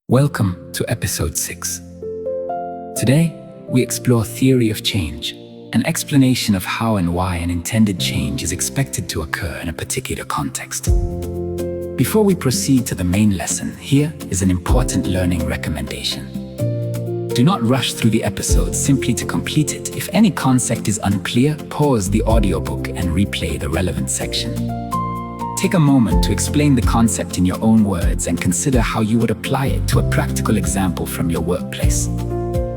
Welcome to episode 6. Today, we explore theory of change, an explanation of how and why an intended change is expected to occur in a particular context. Before we proceed to the main lesson, here is an important learning recommendation. Do not rush through the episode simply to complete it. If any concept is unclear, pause the audiobook and replay the relevant section. Take a moment to explain the concept in your own words and consider how you would apply it to a practical example from your workplace.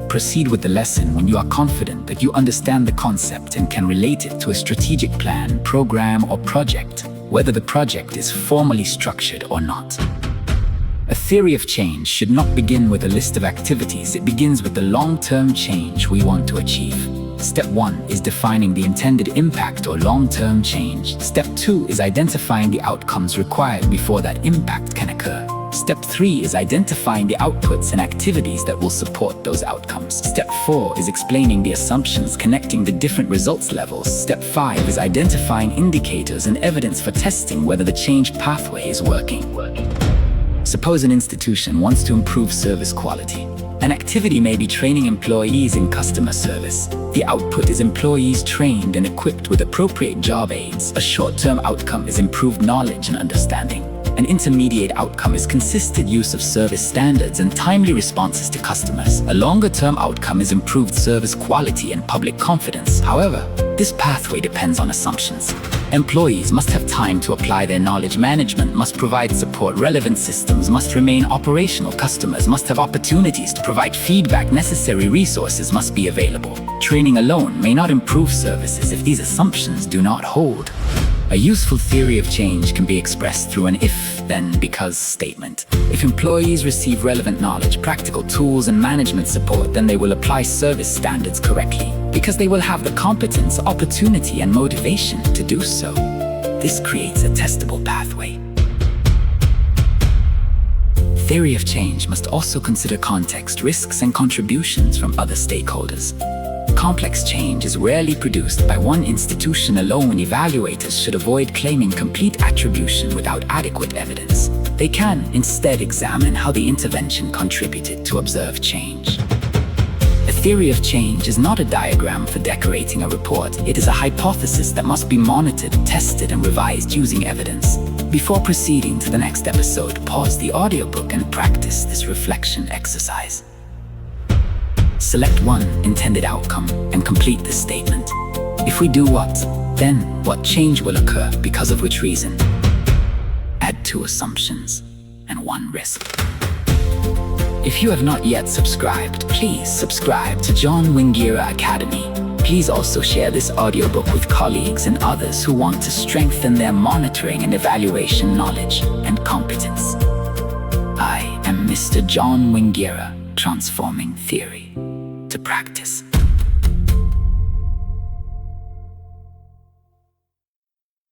Proceed with the lesson when you are confident that you understand the concept and can relate it to a strategic plan, program, or project, whether the project is formally structured or not. A theory of change should not begin with a list of activities. It begins with the long-term change we want to achieve. Step 1 is defining the intended impact or long-term change. Step 2 is identifying the outcomes required before that impact can occur. Step 3 is identifying the outputs and activities that will support those outcomes. Step 4 is explaining the assumptions connecting the different results levels. Step 5 is identifying indicators and evidence for testing whether the change pathway is working. Suppose an institution wants to improve service quality. An activity may be training employees in customer service. The output is employees trained and equipped with appropriate job aids. A short-term outcome is improved knowledge and understanding. An intermediate outcome is consistent use of service standards and timely responses to customers. A longer-term outcome is improved service quality and public confidence. However, this pathway depends on assumptions. Employees must have time to apply their knowledge. Management must provide support. Relevant systems must remain operational. Customers must have opportunities to provide feedback. Necessary resources must be available. Training alone may not improve services if these assumptions do not hold. A useful theory of change can be expressed through an if, then, because statement. If employees receive relevant knowledge, practical tools, and management support, then they will apply service standards correctly, because they will have the competence, opportunity, and motivation to do so. This creates a testable pathway. Theory of change must also consider context, risks, and contributions from other stakeholders. Complex change is rarely produced by one institution alone. Evaluators should avoid claiming complete attribution without adequate evidence. They can instead examine how the intervention contributed to observed change. A theory of change is not a diagram for decorating a report. It is a hypothesis that must be monitored, tested, and revised using evidence. Before proceeding to the next episode, pause the audiobook and practice this reflection exercise. Select one intended outcome and complete this statement. If we do what, then what change will occur, because of which reason? Add 2 assumptions and 1 risk. If you have not yet subscribed, please subscribe to John Wingira Academy. Please also share this audiobook with colleagues and others who want to strengthen their monitoring and evaluation knowledge and competence. I am Mr. John Wingira, transforming theory to practice.